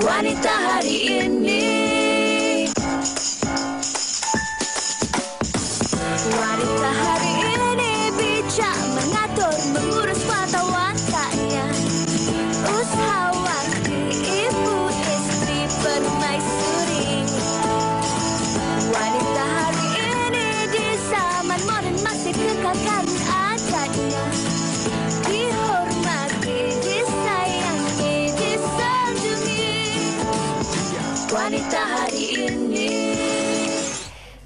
Wanita hari ini. Wanita hari ini bijak mengatur, mengurus mata wantanya. Usahawati, ibu istri, permaisuri. Wanita hari ini di zaman modern masih kekalkan adatnya. Dihormati, disayangi, disanjungi. Wanita hari ini.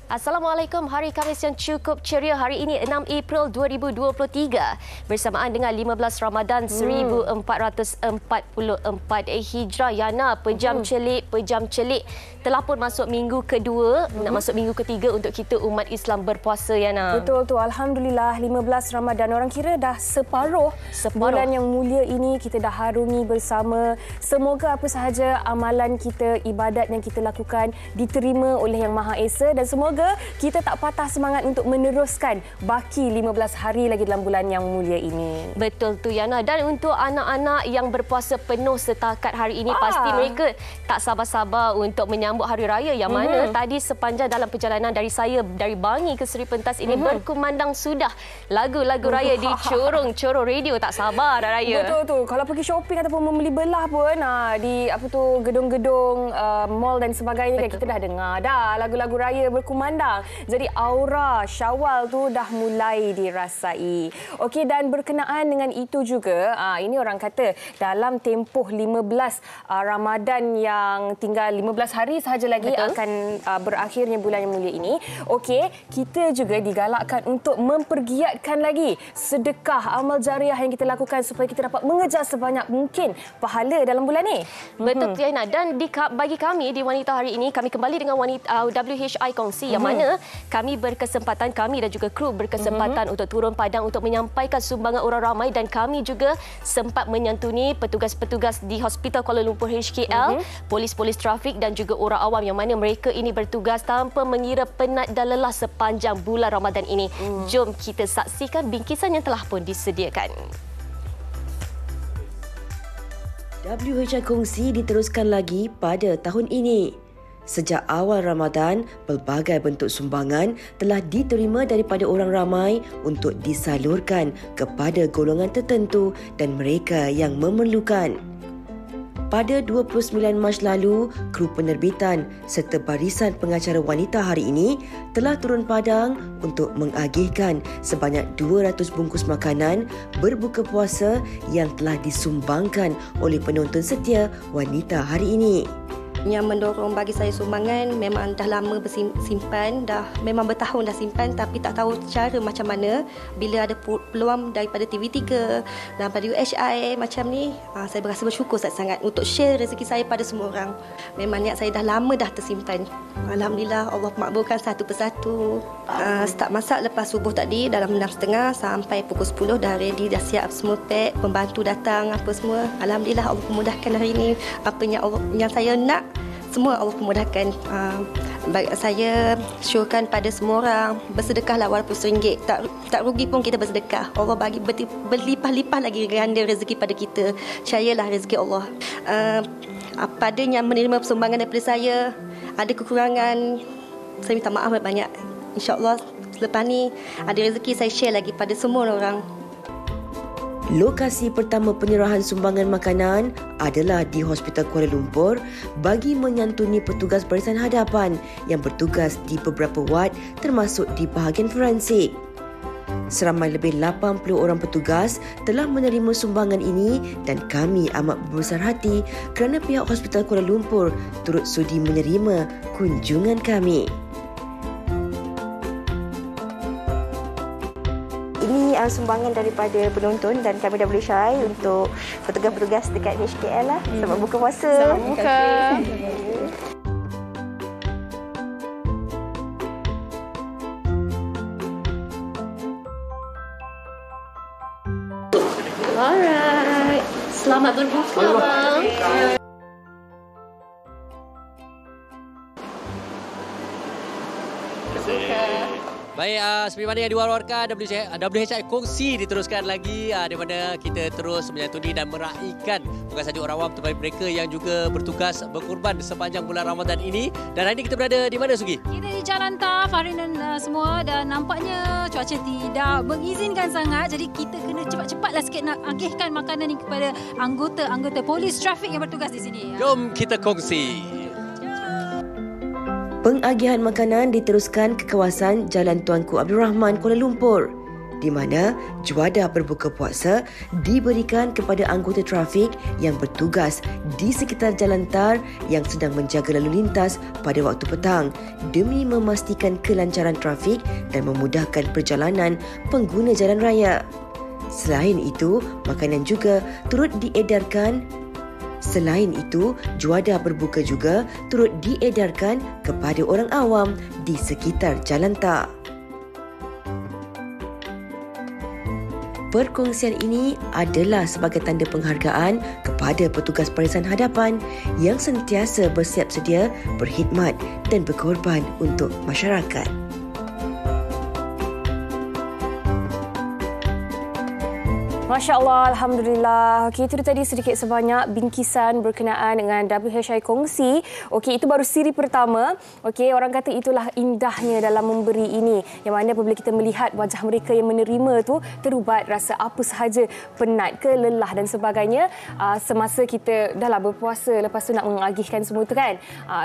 Assalamualaikum, hari Khamis yang cukup ceria hari ini 6 April 2023 bersamaan dengan 15 Ramadan 1444 Hijrah. Yana, pejam celik telah pun masuk minggu kedua, nak masuk minggu ketiga untuk kita umat Islam berpuasa, Yana. Betul tu, alhamdulillah 15 Ramadan, orang kira dah separuh bulan yang mulia ini kita dah harungi bersama. Semoga apa sahaja amalan kita, ibadat yang kita lakukan diterima oleh Yang Maha Esa, dan semoga kita tak patah semangat untuk meneruskan baki 15 hari lagi dalam bulan yang mulia ini. Betul tu, Yana. Dan untuk anak-anak yang berpuasa penuh setakat hari ini, pasti mereka tak sabar-sabar untuk menyambut hari raya, yang mana tadi sepanjang dalam perjalanan dari saya dari Bangi ke Seri Pentas ini berkumandang sudah lagu-lagu raya di corong radio. Tak sabar dah raya. Betul tu. Kalau pergi shopping ataupun membeli belah pun di gedung-gedung mall dan sebagainya, kita dah dengar dah lagu-lagu raya berkumandang. Jadi aura Syawal tu dah mulai dirasai. Okey, dan berkenaan dengan itu juga, ini orang kata dalam tempoh 15 Ramadan yang tinggal 15 hari sahaja lagi akan berakhirnya bulan yang mulia ini. Okey, kita juga digalakkan untuk mempergiatkan lagi sedekah, amal jariah yang kita lakukan supaya kita dapat mengejar sebanyak mungkin pahala dalam bulan ni. Betul, Tiana. Dan bagi kami di Wanita hari ini, kami kembali dengan WHI Kongsi, yang mana kami berkesempatan, kami dan juga kru berkesempatan untuk turun padang untuk menyampaikan sumbangan orang ramai, dan kami juga sempat menyantuni petugas-petugas di Hospital Kuala Lumpur HKL, polis-polis trafik dan juga orang awam, yang mana mereka ini bertugas tanpa mengira penat dan lelah sepanjang bulan Ramadan ini. Jom kita saksikan bingkisan yang telah pun disediakan. WHI Kongsi diteruskan lagi pada tahun ini. Sejak awal Ramadan, pelbagai bentuk sumbangan telah diterima daripada orang ramai untuk disalurkan kepada golongan tertentu dan mereka yang memerlukan. Pada 29 Mac lalu, kru penerbitan serta barisan pengacara wanita hari ini telah turun padang untuk mengagihkan sebanyak 200 bungkus makanan berbuka puasa yang telah disumbangkan oleh penonton setia wanita hari ini. Yang mendorong bagi saya sumbangan memang dah lama bersimpan, memang bertahun dah simpan, tapi tak tahu cara macam mana. Bila ada peluang daripada TV3 dan pada WHI macam ni, saya berasa bersyukur sangat untuk share rezeki saya pada semua orang. Memang niat saya dah lama dah tersimpan. Alhamdulillah, Allah makbulkan satu persatu. Start masak lepas subuh tadi dalam 6.30 sampai pukul 10 dah ready, dah siap semua pack, pembantu datang apa semua. Alhamdulillah, Allah memudahkan hari ini. Apa yang saya nak, semua Allah pemudahkan. Saya syorkan pada semua orang, bersedekahlah walaupun RM1. Tak rugi pun kita bersedekah. Allah bagi berlimpah-limpah lagi ganda rezeki pada kita. Percayalah rezeki Allah. Pada yang menerima sumbangan daripada saya, ada kekurangan, saya minta maaf banyak. InsyaAllah selepas ni ada rezeki, saya share lagi pada semua orang. Lokasi pertama penyerahan sumbangan makanan adalah di Hospital Kuala Lumpur bagi menyantuni petugas barisan hadapan yang bertugas di beberapa wad termasuk di bahagian forensik. Seramai lebih 80 orang petugas telah menerima sumbangan ini dan kami amat berbesar hati kerana pihak Hospital Kuala Lumpur turut sudi menerima kunjungan kami. Ini sumbangan daripada penonton dan kami WHI untuk petugas-petugas dekat HKL lah. Selamat buka puasa. Selamat buka. Alright. Selamat berbuka, Bang. Baik, seperti mana yang diwar-warkan, WHI Kongsi diteruskan lagi di mana kita terus menyantuni dan meraihkan bukan sahaja orang awam tetapi mereka yang juga bertugas berkorban sepanjang bulan Ramadan ini. Dan hari ini kita berada di mana, Sugi? Kita di Jalan Taf, Farin dan semua, dan nampaknya cuaca tidak mengizinkan sangat. Jadi kita kena cepat-cepatlah sikit nak agihkan makanan ini kepada anggota polis trafik yang bertugas di sini. Jom kita kongsi. Pengagihan makanan diteruskan ke kawasan Jalan Tuanku Abdul Rahman, Kuala Lumpur, di mana juadah berbuka puasa diberikan kepada anggota trafik yang bertugas di sekitar jalan tar yang sedang menjaga lalu lintas pada waktu petang demi memastikan kelancaran trafik dan memudahkan perjalanan pengguna jalan raya. Selain itu, makanan juga turut diedarkan. Selain itu, juadah berbuka juga turut diedarkan kepada orang awam di sekitar jalan tar. Perkongsian ini adalah sebagai tanda penghargaan kepada petugas barisan hadapan yang sentiasa bersiap sedia berkhidmat dan berkorban untuk masyarakat. Masya Allah, Alhamdulillah. Okey, itu tadi sedikit sebanyak bingkisan berkenaan dengan WHI Kongsi. Okey, itu baru siri pertama. Okey, orang kata itulah indahnya dalam memberi ini. Yang mana apabila kita melihat wajah mereka yang menerima tu terubat rasa apa sahaja, penat ke, lelah dan sebagainya. Semasa kita dahlah berpuasa, lepas tu nak mengagihkan semua tu kan.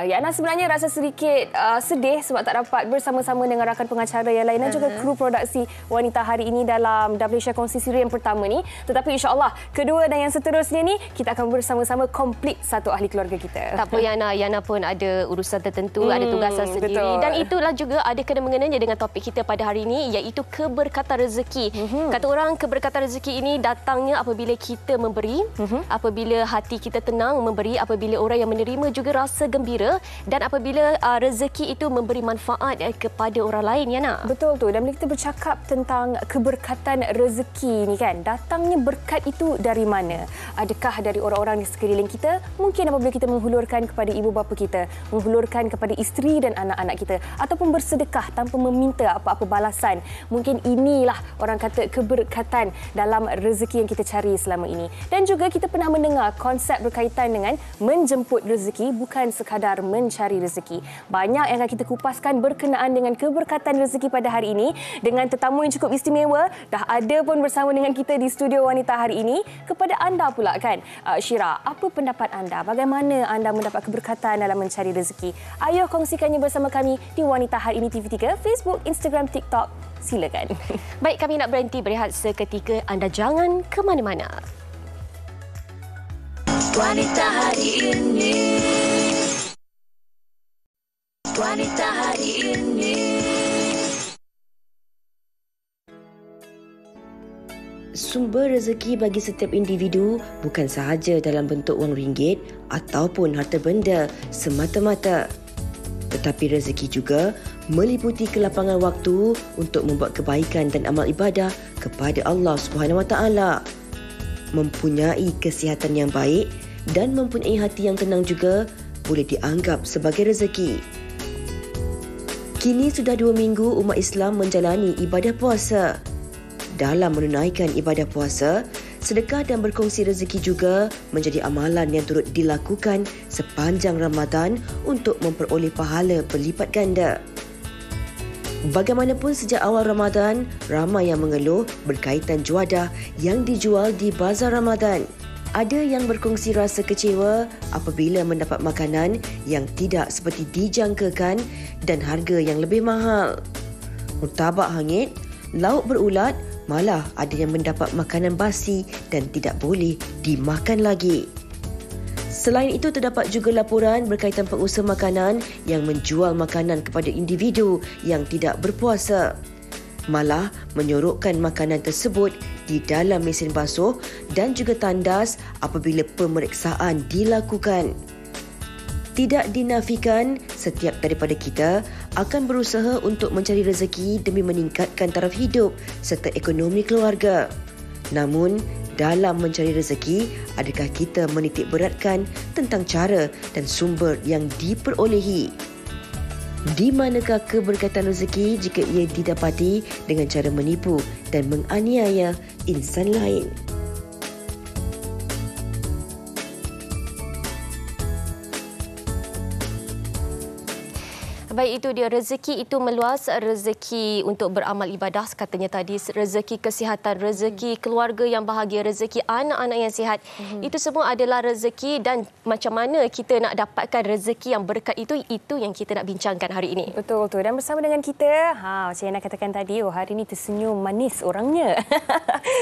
Yana sebenarnya rasa sedikit sedih sebab tak dapat bersama-sama dengan rakan pengacara yang lain dan juga kru produksi wanita hari ini dalam WHI Kongsi siri yang pertama ni. Tetapi insya-Allah kedua dan yang seterusnya ni kita akan bersama-sama komplit satu ahli keluarga kita. Tak apa Yana pun ada urusan tertentu, ada tugasan sendiri. Betul. Dan itulah juga ada kena mengenanya dengan topik kita pada hari ini, iaitu keberkatan rezeki. Kata orang keberkatan rezeki ini datangnya apabila kita memberi, apabila hati kita tenang memberi, apabila orang yang menerima juga rasa gembira dan apabila rezeki itu memberi manfaat kepada orang lain, Yana. Betul tu. Dan bila kita bercakap tentang keberkatan rezeki ni kan, datangnya berkat itu dari mana? Adakah dari orang-orang di sekeliling kita? Mungkin apabila kita menghulurkan kepada ibu bapa kita, menghulurkan kepada isteri dan anak-anak kita, ataupun bersedekah tanpa meminta apa-apa balasan. Mungkin inilah orang kata keberkatan dalam rezeki yang kita cari selama ini. Dan juga kita pernah mendengar konsep berkaitan dengan menjemput rezeki, bukan sekadar mencari rezeki. Banyak yang akan kita kupaskan berkenaan dengan keberkatan rezeki pada hari ini dengan tetamu yang cukup istimewa. Dah ada pun bersama dengan kita di studio wanita hari ini. Kepada anda pula kan, Syira, apa pendapat anda? Bagaimana anda mendapat keberkatan dalam mencari rezeki? Ayo kongsikannya bersama kami di Wanita Hari Ini TV3, Facebook, Instagram, TikTok. Silakan. Baik, kami nak berhenti berehat seketika. Anda jangan ke mana-mana. Wanita Hari Ini. Wanita Hari Ini. Sumber rezeki bagi setiap individu bukan sahaja dalam bentuk wang ringgit ataupun harta benda semata-mata. Tetapi rezeki juga meliputi kelapangan waktu untuk membuat kebaikan dan amal ibadah kepada Allah Subhanahu Wa Taala. Mempunyai kesihatan yang baik dan mempunyai hati yang tenang juga boleh dianggap sebagai rezeki. Kini sudah 2 minggu umat Islam menjalani ibadah puasa. Dalam menunaikan ibadah puasa, sedekah dan berkongsi rezeki juga menjadi amalan yang turut dilakukan sepanjang Ramadan untuk memperoleh pahala berlipat ganda. Bagaimanapun sejak awal Ramadan, ramai yang mengeluh berkaitan juadah yang dijual di bazar Ramadan. Ada yang berkongsi rasa kecewa apabila mendapat makanan yang tidak seperti dijangkakan dan harga yang lebih mahal. Murtabak hangit, lauk berulat, malah ada yang mendapat makanan basi dan tidak boleh dimakan lagi. Selain itu, terdapat juga laporan berkaitan pengusaha makanan yang menjual makanan kepada individu yang tidak berpuasa. Malah menyorokkan makanan tersebut di dalam mesin basuh dan juga tandas apabila pemeriksaan dilakukan. Tidak dinafikan, setiap daripada kita akan berusaha untuk mencari rezeki demi meningkatkan taraf hidup serta ekonomi keluarga. Namun, dalam mencari rezeki, adakah kita menitik beratkan tentang cara dan sumber yang diperolehi? Di manakah keberkatan rezeki jika ia didapati dengan cara menipu dan menganiaya insan lain? Baik, itu dia, rezeki itu meluas, rezeki untuk beramal ibadah katanya tadi, rezeki kesihatan, rezeki keluarga yang bahagia, rezeki anak-anak yang sihat. Itu semua adalah rezeki, dan macam mana kita nak dapatkan rezeki yang berkat itu yang kita nak bincangkan hari ini. Betul. Dan bersama dengan kita, macam yang nak katakan tadi, hari ini tersenyum manis orangnya.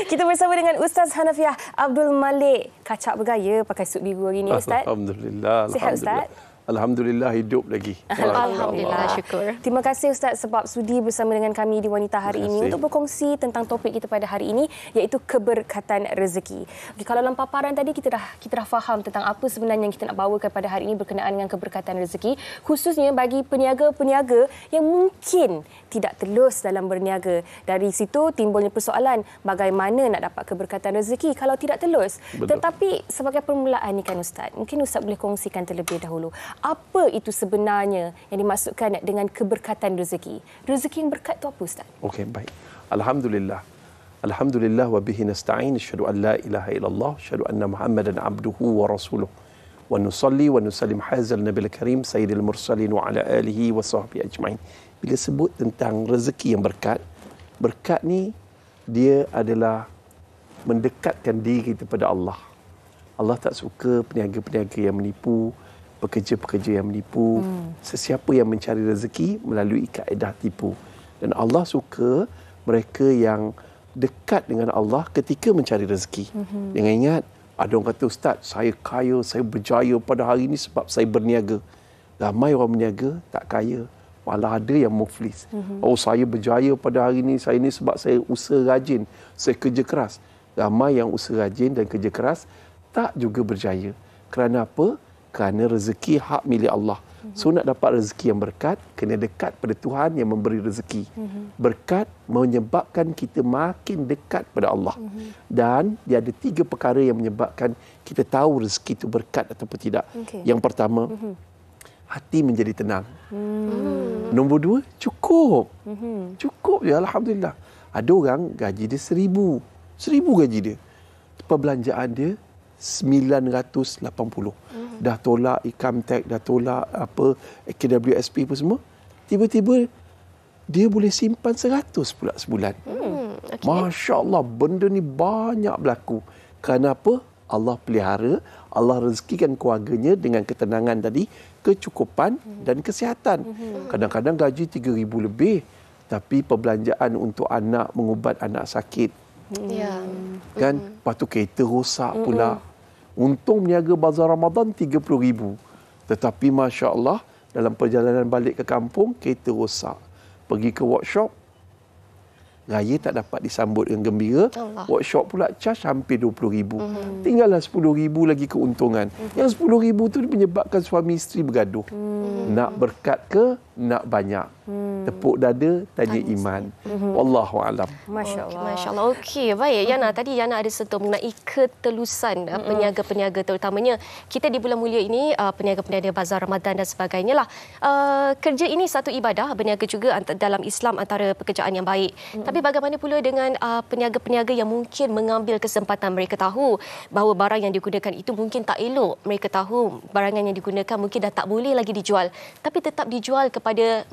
Kita bersama dengan Ustaz Hanafiah Abdul Malik. Kacak bergaya pakai suit biru hari ini, Ustaz. Alhamdulillah. Sihat, Ustaz? Alhamdulillah, hidup lagi. Alhamdulillah, syukur. Terima kasih Ustaz sebab sudi bersama dengan kami di Wanita hari ini untuk berkongsi tentang topik kita pada hari ini, iaitu keberkatan rezeki. Okay, kalau dalam paparan tadi kita dah faham tentang apa sebenarnya yang kita nak bawakan pada hari ini berkenaan dengan keberkatan rezeki, khususnya bagi peniaga-peniaga yang mungkin tidak telus dalam berniaga. Dari situ timbulnya persoalan bagaimana nak dapat keberkatan rezeki kalau tidak telus. Betul. Tetapi sebagai permulaan ni kan Ustaz, mungkin Ustaz boleh kongsikan terlebih dahulu apa itu sebenarnya yang dimaksudkan dengan keberkatan rezeki. Rezeki yang berkat itu apa, Ustaz? Okey, baik. Alhamdulillah. Alhamdulillah wa bihi nasta'in. Asyhadu an la ilaha illallah, asyhadu anna Muhammadan abduhu wa rasuluh. Wa nusalli wa nusallim hazal nabil karim sayyidil mursalin wa ala alihi wa sahbihi ajma'in. Bila sebut tentang rezeki yang berkat ni dia adalah mendekatkan diri kita kepada Allah. Allah tak suka peniaga-peniaga yang menipu, pekerja-pekerja yang menipu, sesiapa yang mencari rezeki melalui kaedah tipu. Dan Allah suka mereka yang dekat dengan Allah ketika mencari rezeki. Jangan ingat, ada orang kata, Ustaz, saya kaya, saya berjaya pada hari ini sebab saya berniaga. Ramai orang berniaga tak kaya, malah ada yang muflis. Oh, saya berjaya pada hari ini, saya ini sebab saya usaha rajin, saya kerja keras. Ramai yang usaha rajin dan kerja keras tak juga berjaya. Kerana apa? Kerana rezeki hak milik Allah. So nak dapat rezeki yang berkat, kena dekat pada Tuhan yang memberi rezeki. Berkat menyebabkan kita makin dekat pada Allah. Dan dia ada 3 perkara yang menyebabkan kita tahu rezeki itu berkat ataupun tidak. Yang pertama, hati menjadi tenang. Nombor 2, cukup. Cukup je, Alhamdulillah. Ada orang gaji dia 1,000. 1,000 gaji dia. Perbelanjaan dia 980. Dah tolak income tax, dah tolak KWSP apa semua. Tiba-tiba dia boleh simpan 100 pula sebulan. Masya Allah, benda ni banyak berlaku. Kerana apa? Allah pelihara, Allah rezekikan keluarganya dengan ketenangan tadi, kecukupan dan kesihatan. Kadang-kadang gaji 3,000 lebih, tapi perbelanjaan untuk anak, mengubat anak sakit. Kan? Lepas tu kereta rosak pula. Untung meniaga bazar Ramadan 30,000. Tetapi Masya Allah, dalam perjalanan balik ke kampung, kereta rosak. Pergi ke workshop, raya tak dapat disambut dengan gembira. Workshop pula charge hampir 20,000. Tinggallah 10,000 lagi keuntungan. Yang 10,000 tu menyebabkan suami isteri bergaduh. Nak berkat ke, nak banyak? Tepuk dada, tanya iman. Wallahu alam. Masya Allah. Masya Allah. Okey, baik. Yana, tadi Yana ada sentuh mengenai ketelusan peniaga-peniaga, terutamanya kita di bulan mulia ini, peniaga-peniaga bazar Ramadan dan sebagainya lah. Kerja ini satu ibadah, berniaga juga dalam Islam antara pekerjaan yang baik. Tapi bagaimana pula dengan peniaga-peniaga yang mungkin mengambil kesempatan, mereka tahu bahawa barang yang digunakan itu mungkin tak elok. Mereka tahu barangan yang digunakan mungkin dah tak boleh lagi dijual, tapi tetap dijual kepada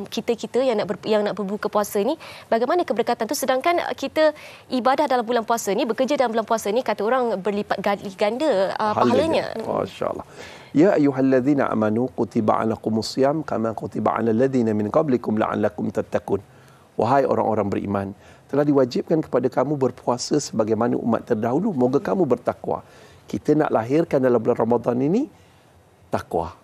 kita yang nak berbuka puasa ni. Bagaimana keberkatan tu, sedangkan kita ibadah dalam bulan puasa ni, bekerja dalam bulan puasa ni, kata orang berlipat ganda pahalanya. Masya-Allah. Ya ayyuhallazina amanu kutiba alaikumus syiyam kama kutiba alal ladzina min qablikum la'allakum tattaqun. Wahai orang-orang beriman, telah diwajibkan kepada kamu berpuasa sebagaimana umat terdahulu, moga kamu bertakwa. Kita nak lahirkan dalam bulan Ramadan ini takwa.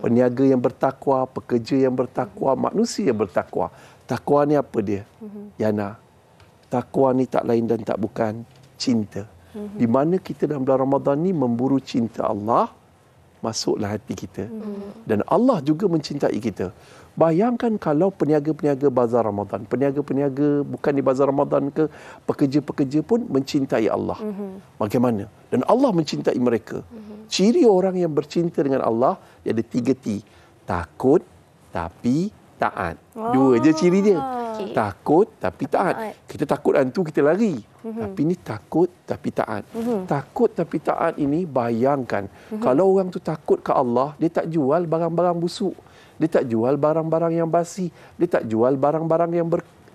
Peniaga yang bertakwa, pekerja yang bertakwa, manusia yang bertakwa. Takwa ni apa dia? Yana, takwa ni tak lain dan tak bukan cinta. Di mana kita dalam bulan Ramadan ni memburu cinta Allah, masuklah hati kita. Dan Allah juga mencintai kita. Bayangkan kalau peniaga-peniaga bazar Ramadan, peniaga-peniaga bukan di bazar Ramadan ke, pekerja-pekerja pun mencintai Allah. Bagaimana? Dan Allah mencintai mereka. Ciri orang yang bercinta dengan Allah, dia ada 3 T. Takut, tapi taat. Dua je ciri dia. Okey. Takut tapi taat. Kita takut hantu, kita lari. Tapi ni takut tapi taat. Takut tapi taat ini, bayangkan. Kalau orang tu takut ke Allah, dia tak jual barang-barang busuk. Dia tak jual barang-barang yang basi. Dia tak jual barang-barang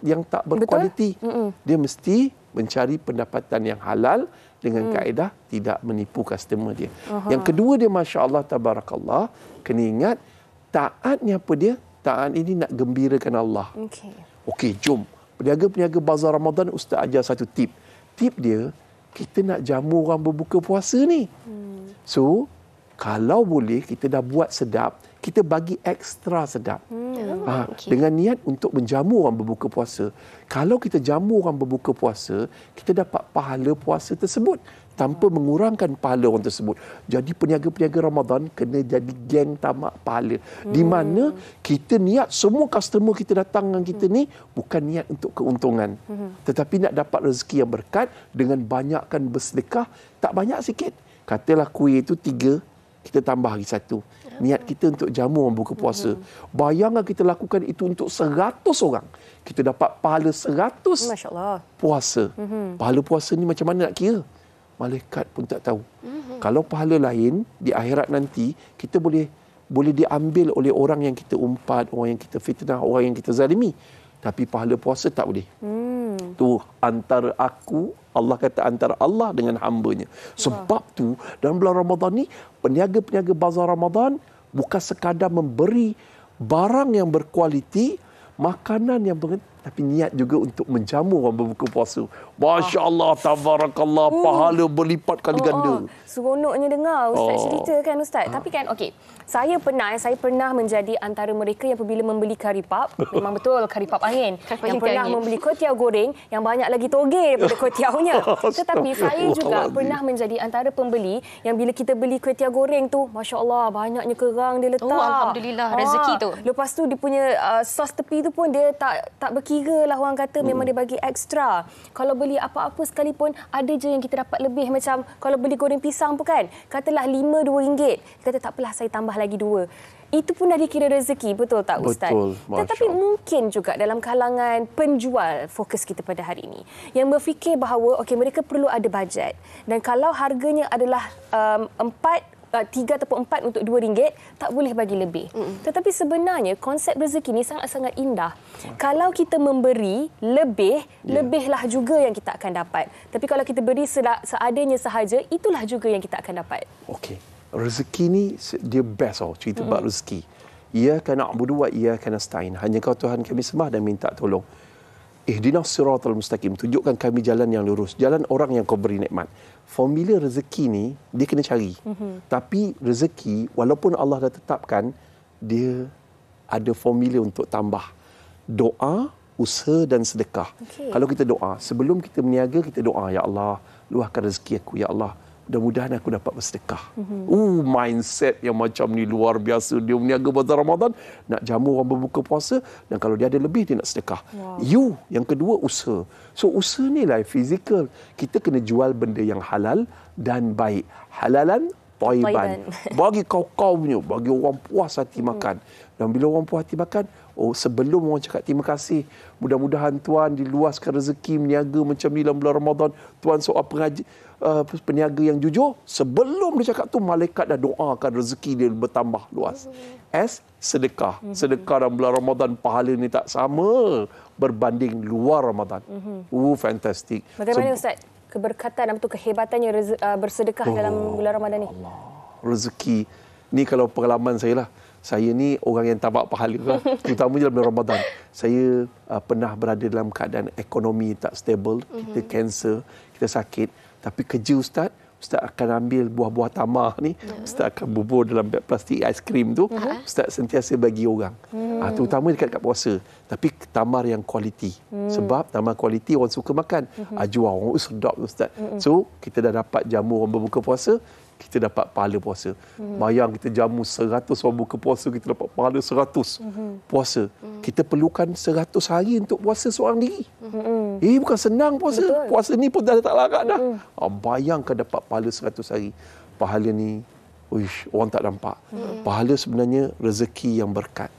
yang tak berkualiti. Dia mesti mencari pendapatan yang halal dengan kaedah tidak menipu customer dia. Yang kedua dia, Masya Allah, Tabarakallah, kena ingat, taatnya apa dia? Taat ini nak gembirakan Allah. Okey, jom. Peniaga-peniaga bazar Ramadan, Ustaz ajar satu tip. Tip dia, kita nak jamu orang berbuka puasa ni. So, kalau boleh, kita dah buat sedap, kita bagi ekstra sedap. Dengan niat untuk menjamu orang berbuka puasa. Kalau kita jamu orang berbuka puasa, kita dapat pahala puasa tersebut tanpa mengurangkan pahala orang tersebut. Jadi peniaga-peniaga Ramadan kena jadi geng tamak pahala. Di mana kita niat semua customer kita datang dengan kita ni bukan niat untuk keuntungan. Tetapi nak dapat rezeki yang berkat dengan banyakkan bersedekah, tak banyak sikit. Katalah kuih itu 3, kita tambah lagi 1. Niat kita untuk jamu orang buka puasa. Bayangkan kita lakukan itu untuk 100 orang. Kita dapat pahala 100 Masya Allah. puasa. Pahala puasa ni macam mana nak kira? Malaikat pun tak tahu. Kalau pahala lain di akhirat nanti, kita boleh diambil oleh orang yang kita umpat, orang yang kita fitnah, orang yang kita zalimi. Tapi pahala puasa tak boleh. Tu antara aku, Allah kata antara Allah dengan hamba-Nya. Sebab tu dalam bulan Ramadan ni, peniaga-peniaga bazar Ramadan bukan sekadar memberi barang yang berkualiti, makanan yang tapi niat juga untuk menjamu orang berbuka puasa. Masya Allah, tabarakallah, pahala berlipat kali ganda. Seronoknya dengar Ustaz cerita kan Ustaz. Tapi kan okey, saya pernah menjadi antara mereka yang apabila membeli kari pap, memang betul kari pap angin, yang pernah membeli kuih goreng yang banyak lagi toge daripada kuih tiaunya. Tetapi saya juga pernah menjadi antara pembeli yang bila kita beli kuih goreng tu, Masya Allah, banyaknya kerang dia letak. Alhamdulillah, rezeki tu. Lepas tu dia punya sos tepi tu pun dia tak berkira lah, orang kata memang dia bagi ekstra. Kalau beli apa-apa sekalipun, ada je yang kita dapat lebih. Macam kalau beli goreng pisang pun kan, katalah RM5, kata tak apalah, saya tambah lagi 2. Itu pun dah dikira rezeki, betul tak Ustaz? Betul, tetapi mungkin juga dalam kalangan penjual, fokus kita pada hari ini, yang berfikir bahawa okey, mereka perlu ada bajet. Dan kalau harganya adalah 3 ataupun 4 untuk RM2, tak boleh bagi lebih. Tetapi sebenarnya konsep rezeki ni sangat-sangat indah. Kalau kita memberi lebih, lebihlah juga yang kita akan dapat. Tapi kalau kita beri seadanya sahaja, itulah juga yang kita akan dapat. Okey. Rezeki ni dia best cerita bab rezeki. Iyyaka na'budu wa iyyaka nasta'in. Hanya Kau Tuhan kami sembah dan minta tolong. Ihdinas siratal mustaqim. Tunjukkan kami jalan yang lurus, jalan orang yang Kau beri nikmat. Formula rezeki ni dia kena cari. Tapi rezeki walaupun Allah dah tetapkan, dia ada formula untuk tambah. Doa, usaha dan sedekah. Kalau kita doa, sebelum kita berniaga kita doa, ya Allah, luahkan rezeki aku, ya Allah. Mudah-mudahan aku dapat bersedekah. Mindset yang macam ni luar biasa. Dia berniaga bazar Ramadan, nak jamu orang berbuka puasa, dan kalau dia ada lebih, dia nak sedekah. Yang kedua, usaha. So, usaha ni lah fizikal. Kita kena jual benda yang halal dan baik. Halalan, thayyiban. Bagi kau punya, bagi orang puas hati makan. Dan bila orang puas hati makan, sebelum orang cakap terima kasih, mudah-mudahan Tuan diluaskan rezeki berniaga macam ni dalam bulan Ramadan. Tuan seorang peniaga yang jujur, sebelum dia cakap tu, malaikat dah doakan rezeki dia bertambah luas. Sedekah. Sedekah dalam bulan Ramadan, pahala ni tak sama berbanding luar Ramadan. Fantastik. Bagaimana Ustaz? Keberkatan atau kehebatannya bersedekah dalam bulan Ramadan ni? Allah. Rezeki. Ni kalau pengalaman saya lah. Saya ni orang yang tamak pahala lah. Terutamanya dalam bulan Ramadan. Saya pernah berada dalam keadaan ekonomi tak stable. Kita kanser, kita sakit. Tapi kerja Ustaz akan ambil buah-buah tamar ni. Ustaz akan bubur dalam beg plastik aiskrim tu. Ustaz sentiasa bagi orang. Terutama dekat puasa. Tapi tamar yang kualiti. Sebab tamar kualiti orang suka makan. Ajwa orang sedap Ustaz. So, kita dah dapat jamu orang berbuka puasa. Kita dapat pahala puasa. Bayang kita jamu 100 orang buka puasa, kita dapat pahala 100 puasa. Kita perlukan 100 hari untuk puasa seorang diri. Bukan senang puasa. Betul. Puasa ni pun dah tak larat dah. Bayangkan dapat pahala 100 hari. Pahala ni Uish, orang tak nampak. Pahala sebenarnya rezeki yang berkat.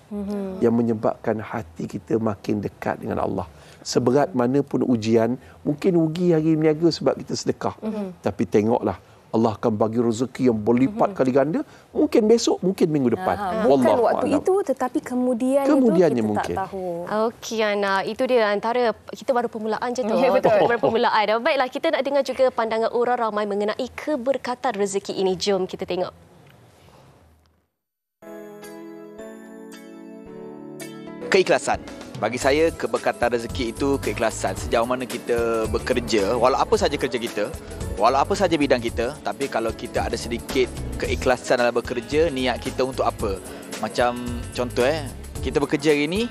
Yang menyebabkan hati kita makin dekat dengan Allah. Seberat mana pun ujian, mungkin rugi hari berniaga sebab kita sedekah. Tapi tengoklah, Allah akan bagi rezeki yang berlipat kali ganda. Mungkin besok, mungkin minggu depan. Bukan waktu itu, tetapi kemudiannya kita mungkin tak tahu. Okey, Ana. Itu dia antara kita baru permulaan je tu. Ya, betul. Baru permulaan. Baiklah, kita nak dengar juga pandangan orang ramai mengenai keberkatan rezeki ini. Jom kita tengok. Keikhlasan. Bagi saya, keberkatan rezeki itu keikhlasan. Sejauh mana kita bekerja, walau apa saja kerja kita, walau apa saja bidang kita, tapi kalau kita ada sedikit keikhlasan dalam bekerja, niat kita untuk apa? Macam contoh kita bekerja hari ni,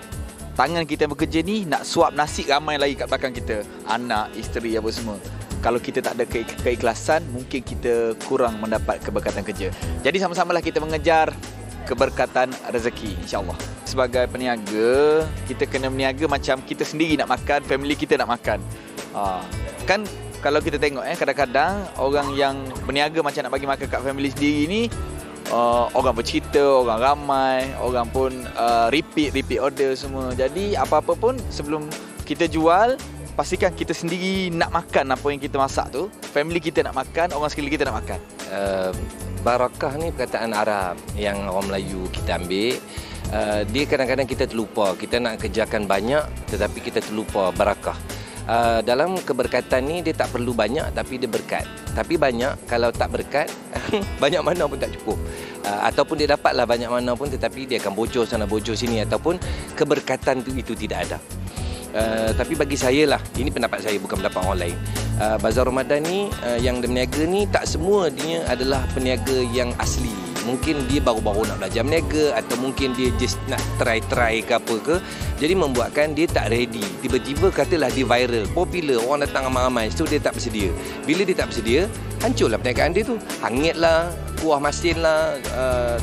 tangan kita bekerja ni nak suap nasi ramai lagi kat belakang kita. Anak, isteri, apa semua. Kalau kita tak ada keikhlasan, mungkin kita kurang mendapat keberkatan kerja. Jadi sama-samalah kita mengejar keberkatan rezeki, insya-Allah. Sebagai peniaga, kita kena berniaga macam kita sendiri nak makan, family kita nak makan. Kan kalau kita tengok kadang-kadang orang yang berniaga macam nak bagi makan kat family sendiri ni, orang bercerita, orang ramai, orang pun repeat order semua. Jadi apa-apa pun sebelum kita jual, pastikan kita sendiri nak makan apa yang kita masak tu, family kita nak makan, orang sekeliling kita nak makan. Barakah ni perkataan Arab yang orang Melayu kita ambil. Dia kadang-kadang kita terlupa. Kita nak kerjakan banyak tetapi kita terlupa barakah. Dalam keberkatan ni dia tak perlu banyak tapi dia berkat. Tapi banyak kalau tak berkat banyak mana pun tak cukup. Ataupun dia dapatlah banyak mana pun tetapi dia akan bocor sana bocor sini ataupun keberkatan itu tidak ada. Tapi bagi saya lah, ini pendapat saya bukan pendapat orang lain. Bazar Ramadan ni yang berniaga ni tak semua dia adalah peniaga yang asli. Mungkin dia baru-baru nak belajar berniaga atau mungkin dia just nak try ke apa ke. Jadi membuatkan dia tak ready. Tiba-tiba katalah dia viral, popular, orang datang ramai-ramai, so dia tak bersedia. Bila dia tak bersedia, hancurlah perniagaan dia tu. Hangit lah, kuah masin lah,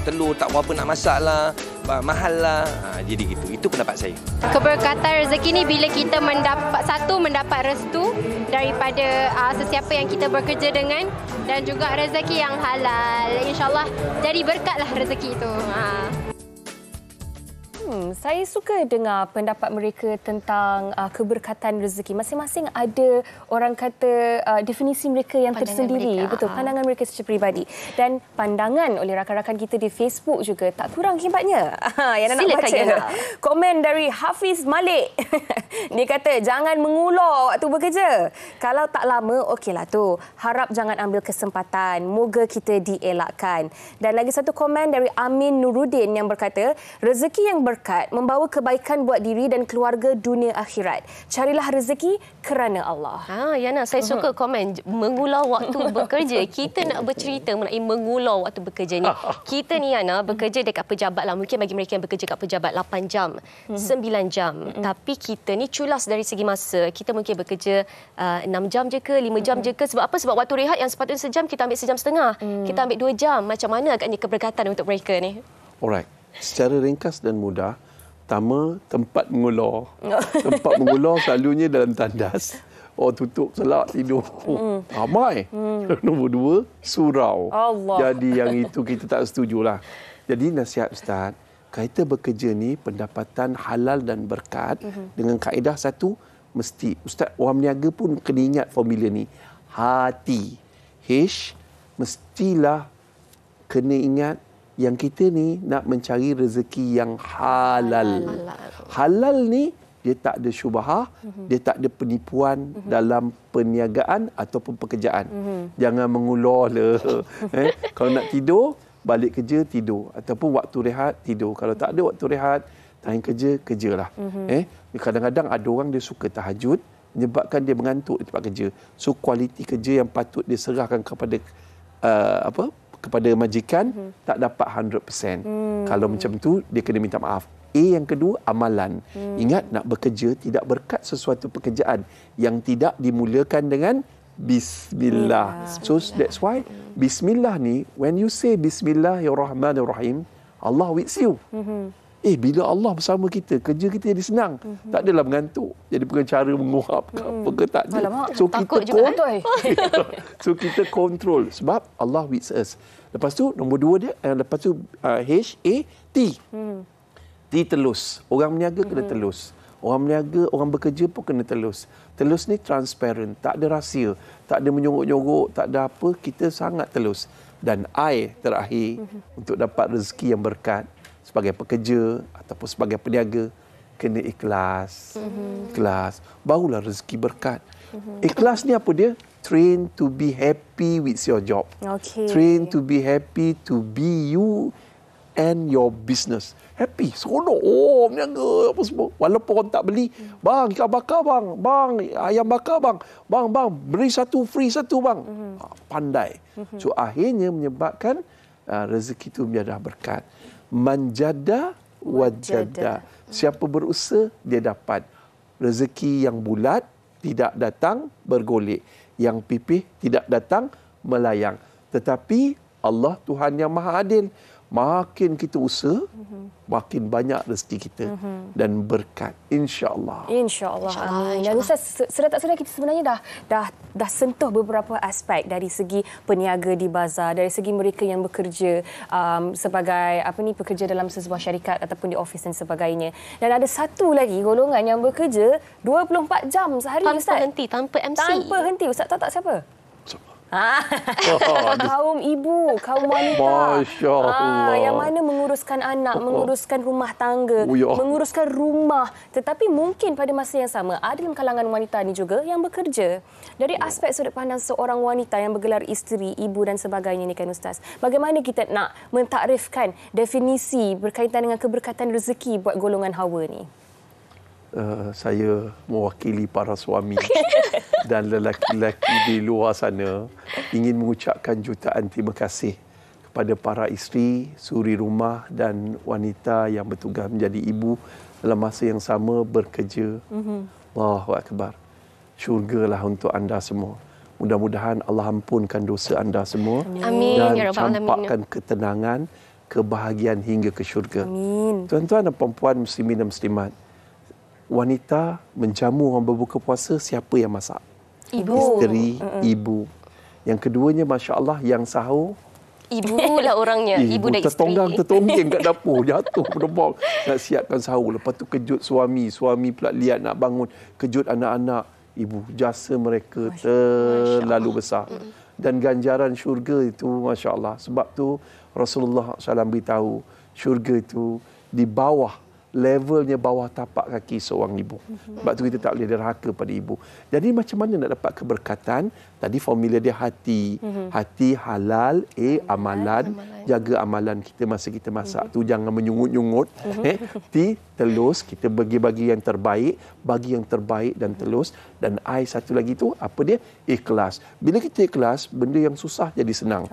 telur tak berapa nak masak lah, mahal lah. Jadi gitu. Itu pendapat saya. Keberkatan rezeki ni bila kita mendapat restu daripada sesiapa yang kita bekerja dengan dan juga rezeki yang halal. InsyaAllah jadi berkatlah rezeki itu. Saya suka dengar pendapat mereka tentang keberkatan rezeki. Masing-masing ada orang kata definisi mereka yang Pandangan tersendiri. mereka. Betul, pandangan mereka secara peribadi. Dan pandangan oleh rakan-rakan kita di Facebook juga tak kurang hebatnya. Yang nak Silakan, baca. Yana. Komen dari Hafiz Malik. Dia kata, jangan mengulur waktu bekerja. Kalau tak lama, okeylah tu. Harap jangan ambil kesempatan. Moga kita dielakkan. Dan lagi satu komen dari Amin Nuruddin yang berkata, rezeki yang berkat membawa kebaikan buat diri dan keluarga dunia akhirat. Carilah rezeki kerana Allah. Yana, saya suka komen mengular waktu bekerja. Kita nak bercerita mengenai mengular waktu bekerja ni. Kita ni, Yana, bekerja dekat pejabat lah. Mungkin bagi mereka yang bekerja kat pejabat 8 jam, 9 jam. Tapi kita ni culas dari segi masa. Kita mungkin bekerja 6 jam je ke, 5 jam je ke. Sebab apa? Sebab waktu rehat yang sepatutnya sejam, kita ambil sejam setengah. Kita ambil 2 jam. Macam mana agaknya keberkatan untuk mereka ni? Alright. Secara ringkas dan mudah, pertama, tempat mengular. Tempat mengular selalunya dalam tandas. Orang tutup selak, tidur. Ramai. Nombor 2, surau. Allah. Jadi yang itu kita tak setujulah. Jadi nasihat Ustaz, kita bekerja ni pendapatan halal dan berkat dengan kaedah satu, mesti. Ustaz, orang berniaga pun kena ingat formula ni. Hati. Mestilah kena ingat yang kita ni nak mencari rezeki yang halal. Halal ni dia tak ada syubhah, dia tak ada penipuan dalam perniagaan ataupun pekerjaan. Jangan mengulur le. Kalau nak tidur, balik kerja tidur ataupun waktu rehat tidur. Kalau tak ada waktu rehat, time kerja kerjalah. Kadang-kadang ada orang dia suka tahajud menyebabkan dia mengantuk di tempat kerja. So kualiti kerja yang patut dia serahkan kepada kepada majikan tak dapat 100%. Kalau macam tu dia kena minta maaf. Yang kedua, amalan. Ingat, nak bekerja tidak berkat sesuatu pekerjaan yang tidak dimulakan dengan bismillah. So that's why bismillah ni, when you say bismillahirrahmanirrahim, Allah with you. Bila Allah bersama kita, kerja kita jadi senang. Tak adalah mengantuk. Jadi pengacara menguap ke apa ke, tak ada. Alamak, So takut kita juga. So kita control sebab Allah with us. Lepas tu nombor 2 dia, lepas tu HAT. T telus. Orang berniaga kena telus. Orang berniaga, orang bekerja pun kena telus. Telus ni transparent, tak ada rahsia, tak ada menyorok-nyorok, tak ada apa, kita sangat telus. Dan I terakhir untuk dapat rezeki yang berkat sebagai pekerja ataupun sebagai peniaga, kena ikhlas. Ikhlas, barulah rezeki berkat. Ikhlas ni apa dia? Train to be happy with your job. Okay. Train to be happy to be you and your business. Happy, seronok. Oh, berniaga apa semua. Walaupun orang tak beli, bang, ikan bakar bang, bang, ayam bakar bang, bang, beli satu free satu bang. Pandai. So akhirnya menyebabkan rezeki itu menjadi berkat. Manjada wajada. Siapa berusaha, dia dapat. Rezeki yang bulat tidak datang bergolek. Yang pipih tidak datang melayang. Tetapi Allah Tuhan yang Maha Adil. Makin kita usaha, makin banyak rezeki kita dan berkat, insya-Allah. InsyaAllah. Amin. Dan Ustaz, sedar tak sedar kita sebenarnya dah sentuh beberapa aspek dari segi peniaga di bazar, dari segi mereka yang bekerja sebagai pekerja dalam sebuah syarikat ataupun di ofis dan sebagainya. Dan ada satu lagi golongan yang bekerja 24 jam sehari, tanpa Ustaz. henti, tanpa MC. Tanpa henti. Ustaz tahu tak siapa? Kaum ibu, kaum wanita. Masya Allah. Yang mana menguruskan anak, menguruskan rumah tangga, menguruskan rumah. Tetapi mungkin pada masa yang sama ada dalam kalangan wanita ni juga yang bekerja. Dari aspek sudut pandang seorang wanita yang bergelar isteri, ibu dan sebagainya ni kan Ustaz. Bagaimana kita nak mentakrifkan definisi berkaitan dengan keberkatan rezeki buat golongan hawa ni? Saya mewakili para suami dan lelaki-lelaki di luar sana ingin mengucapkan jutaan terima kasih kepada para isteri, suri rumah dan wanita yang bertugas menjadi ibu dalam masa yang sama bekerja. Allahu Akbar. Syurgalah untuk anda semua. Mudah-mudahan Allah ampunkan dosa anda semua. Amin. Dan Ya Rabbal Alamin. campakkan ketenangan, kebahagiaan hingga ke syurga. Amin. Tuan-tuan dan puan-puan muslimin dan muslimat, wanita menjamu orang berbuka puasa, siapa yang masak? Ibu. Isteri, ibu. Yang keduanya, Masya Allah, yang sahur, Ibu lah orangnya. Ibu dan isteri. Tertonggeng kat dapur, jatuh berdebak. Nak siapkan sahur. Lepas tu kejut suami. Suami pula lihat nak bangun. Kejut anak-anak. Ibu, jasa mereka terlalu besar. Dan ganjaran syurga itu, Masya Allah. Sebab tu Rasulullah SAW beritahu, syurga itu di bawah, levelnya bawah tapak kaki seorang ibu. Sebab tu kita tak boleh derhaka pada ibu. Jadi macam mana nak dapat keberkatan? Tadi formula dia hati. Hati halal, amalan. Jaga amalan kita masa kita masak tu. Jangan menyungut-nyungut. T, telus. Kita bagi-bagi yang terbaik. Bagi yang terbaik dan telus. Dan I satu lagi tu, apa dia? Ikhlas. Bila kita ikhlas, benda yang susah jadi senang.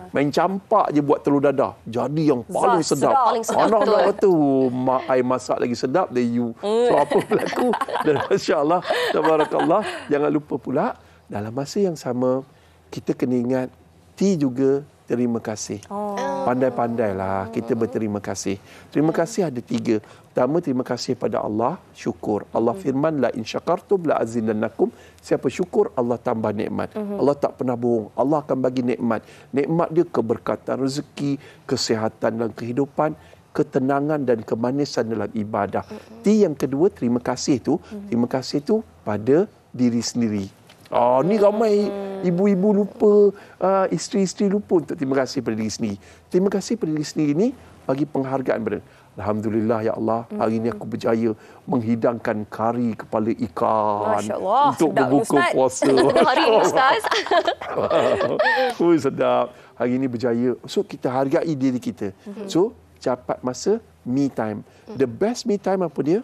Main campak je buat telur dadah. Jadi yang paling sedap. Anak-anak tu, mak I masak lagi sedap dari you. So apa berlaku? Dan Masya Allah, tabarakallah, jangan lupa pula dalam masa yang sama kita kena ingat T juga terima kasih. Pandai-pandailah kita berterima kasih. Terima kasih ada 3. Pertama, terima kasih pada Allah, syukur. Allah firman, la in syakartum la azidannakum. Siapa syukur, Allah tambah nikmat. Allah tak pernah bohong. Allah akan bagi nikmat. Nikmat dia keberkatan rezeki, kesihatan dan kehidupan, ketenangan dan kemanisan dalam ibadah. T yang kedua, terima kasih tu. Terima kasih tu pada diri sendiri. Ni ramai ibu-ibu lupa, isteri-isteri lupa untuk terima kasih pada diri sendiri. Terima kasih pada diri sendiri ni bagi penghargaan pada Alhamdulillah ya Allah, hari ini aku berjaya menghidangkan kari kepala ikan untuk berbuka puasa. Hari ini Ustaz. Sedap. Hari ini berjaya. So kita hargai diri kita. So capat masa me time. The best me time apa dia?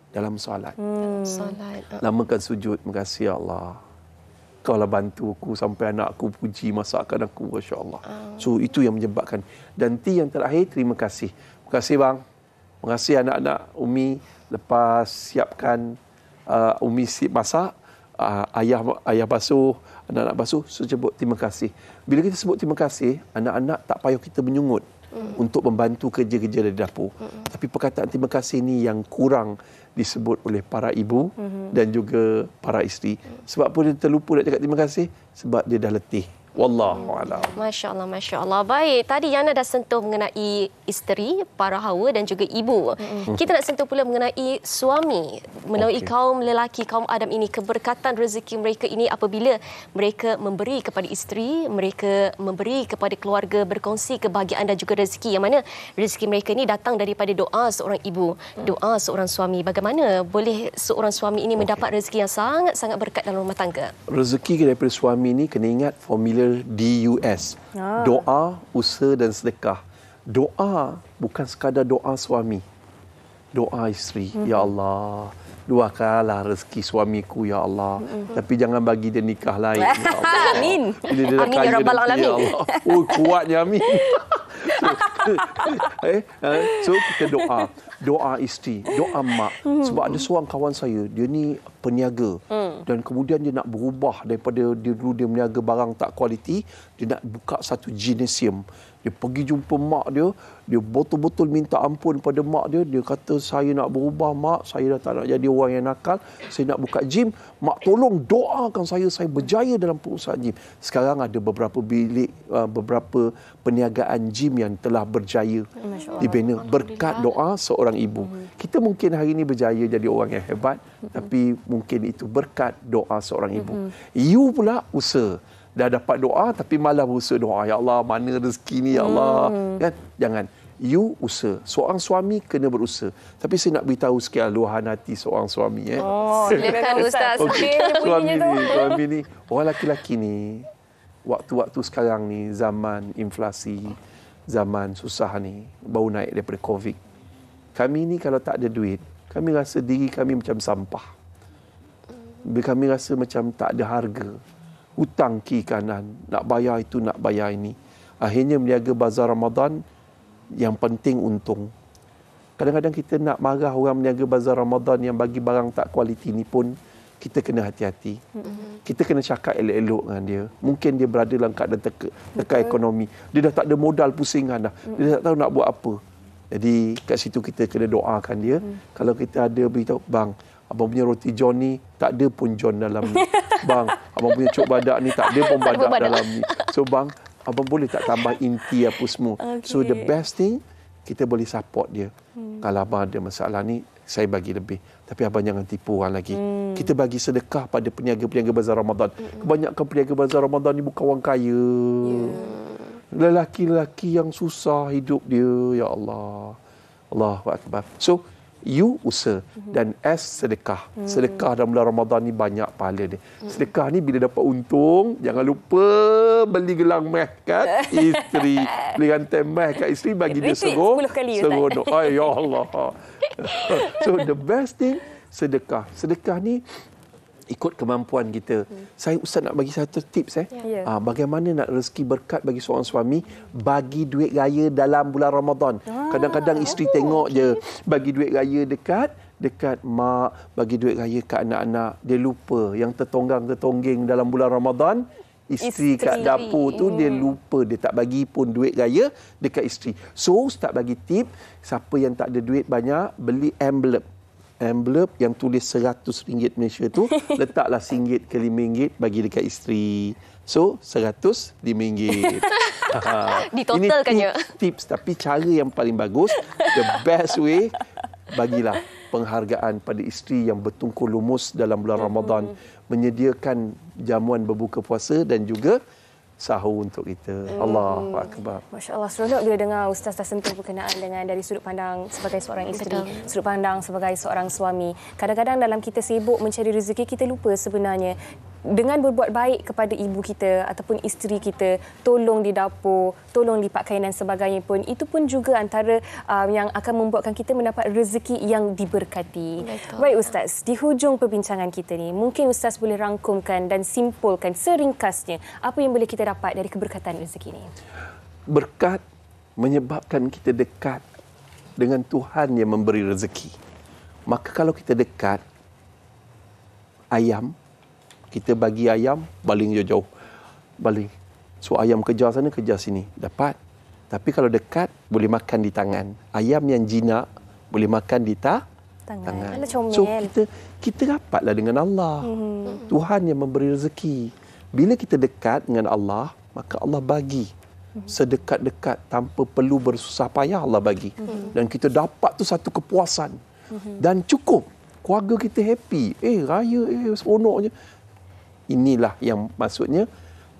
Dalam solat. Solat. Lamakan sujud. Terima kasih ya Allah. Kau lah bantu aku sampai anak aku puji masakan aku, Masya Allah. So itu yang menyebabkan. Dan T yang terakhir, terima kasih. Terima kasih bang. Terima kasih anak-anak Umi lepas siapkan Umi masak, ayah basuh, anak-anak basuh, so sebut terima kasih. Bila kita sebut terima kasih, anak-anak tak payah kita menyungut. untuk membantu kerja-kerja dari dapur. Tapi perkataan terima kasih ni yang kurang disebut oleh para ibu dan juga para isteri. Sebab apa dia terlupa nak cakap terima kasih? Sebab dia dah letih. Wallahualam. Masya Allah, Masya Allah. Baik, tadi Yana dah sentuh mengenai isteri, para hawa dan juga ibu. Kita nak sentuh pula mengenai suami. Melalui kaum lelaki, kaum Adam ini, keberkatan rezeki mereka ini apabila mereka memberi kepada isteri, mereka memberi kepada keluarga, berkongsi kebahagiaan dan juga rezeki. Yang mana rezeki mereka ini datang daripada doa seorang ibu, doa seorang suami. Bagaimana boleh seorang suami ini mendapat rezeki yang sangat-sangat berkat dalam rumah tangga? Rezeki daripada suami ni kena ingat formula DUS. Doa, usaha dan sedekah. Doa bukan sekadar doa suami. Doa isteri. Ya Allah, luahkanlah rezeki suamiku ya Allah. Tapi jangan bagi dia nikah lain. Ya Allah. Amin. Dia dah Amin ya Rabbal Alamin. Ya Allah. Oh, kuatnya amin. So kita doa isteri, doa mak. Sebab ada seorang kawan saya, dia ni peniaga dan kemudian dia nak berubah daripada dulu dia meniaga barang tak kualiti, dia nak buka satu gymnasium. Dia pergi jumpa mak dia, dia betul-betul minta ampun pada mak dia. Dia kata, saya nak berubah mak, saya dah tak nak jadi orang yang nakal, saya nak buka gym. Mak tolong doakan saya berjaya dalam perusahaan gym. Sekarang ada beberapa bilik, beberapa perniagaan gym yang telah berjaya dibina berkat doa seorang ibu. Kita mungkin hari ini berjaya jadi orang yang hebat, tapi mungkin itu berkat doa seorang ibu. You pula usaha. Dah dapat doa tapi malah berusaha doa. Ya Allah, mana rezeki ni ya Allah. Kan? Jangan. You usaha. Seorang suami kena berusaha. Tapi saya nak beritahu sikit luahan hati seorang suami. Silakan Ustaz. Suami ni, orang laki-laki ni, waktu-waktu sekarang ni, zaman inflasi, zaman susah ni, baru naik daripada COVID. Kami ni kalau tak ada duit, kami rasa diri kami macam sampah. Kami rasa macam tak ada harga. Hutang kiri kanan, nak bayar itu, nak bayar ini. Akhirnya meniaga bazar Ramadan, yang penting untung. Kadang-kadang kita nak marah orang meniaga bazar Ramadan yang bagi barang tak kualiti ni pun, kita kena hati-hati. Kita kena cakap elok-elok dengan dia. Mungkin dia berada dalam keadaan tekan ekonomi. Dia dah tak ada modal, pusingan dah. Dia tak tahu nak buat apa. Jadi kat situ kita kena doakan dia. Kalau kita ada beritahu, bang, abang punya roti john ni tak ada pun john dalam ni. Bang, abang punya cuk badak ni tak ada pun badak dalam ni. So bang, abang boleh tak tambah inti apa semua. So the best thing, kita boleh support dia. Kalau abang ada masalah ni, saya bagi lebih. Tapi abang jangan tipu orang lagi. Kita bagi sedekah pada peniaga-peniaga bazar Ramadan. Kebanyakan peniaga bazar Ramadan ni bukan orang kaya. Lelaki-lelaki yang susah hidup dia. Ya Allah. Allahu Akbar. So, you usaha dan sedekah. Sedekah dalam bulan Ramadan ni banyak pahala dia. Sedekah ni bila dapat untung, jangan lupa beli gelang meh kat isteri. Beli rantai meh kat isteri, bagi dia seronok. Ay, ya Allah. So the best thing, sedekah. Sedekah ni ikut kemampuan kita. Saya Ustaz nak bagi satu tips bagaimana nak rezeki berkat bagi seorang suami, bagi duit raya dalam bulan Ramadan. Kadang-kadang isteri tengok je bagi duit raya dekat mak, bagi duit raya kat anak-anak, dia lupa yang tertonggang-tertonggeng dalam bulan Ramadan. Isteri kat dapur tu dia lupa, dia tak bagi pun duit raya dekat isteri. So Ustaz bagi tip, siapa yang tak ada duit banyak, beli envelope yang tulis RM100 Malaysia tu, letaklah RM1 ke RM5 bagi dekat isteri. So, RM105. Ditotalkannya. Ini tips, tapi cara yang paling bagus, the best way, bagilah penghargaan pada isteri yang bertungkur lumus dalam bulan Ramadan, menyediakan jamuan berbuka puasa dan juga sahur untuk kita. Allahu Akbar. Masya Allah, seronok bila dengar Ustaz dah sentuh berkenaan dengan dari sudut pandang sebagai seorang isteri, sudut pandang sebagai seorang suami. Kadang-kadang dalam kita sibuk mencari rezeki, kita lupa sebenarnya dengan berbuat baik kepada ibu kita ataupun isteri kita, tolong di dapur, tolong lipat kain dan sebagainya pun, itu pun juga antara yang akan membuatkan kita mendapat rezeki yang diberkati. Betul. Baik Ustaz, di hujung perbincangan kita ni, mungkin Ustaz boleh rangkumkan dan simpulkan seringkasnya apa yang boleh kita dapat dari keberkatan rezeki ini. Berkat menyebabkan kita dekat dengan Tuhan yang memberi rezeki. Maka kalau kita dekat, ayam, kita bagi ayam, baling jauh-jauh. Baling. So ayam kejar sana, kejar sini. Dapat. Tapi kalau dekat, boleh makan di tangan. Ayam yang jinak, boleh makan di tangan. So, kita rapatlah dengan Allah. Tuhan yang memberi rezeki. Bila kita dekat dengan Allah, maka Allah bagi. Sedekat-dekat, tanpa perlu bersusah payah, Allah bagi. Dan kita dapat tu satu kepuasan. Dan cukup. Keluarga kita happy. Raya, seronoknya. Inilah yang maksudnya,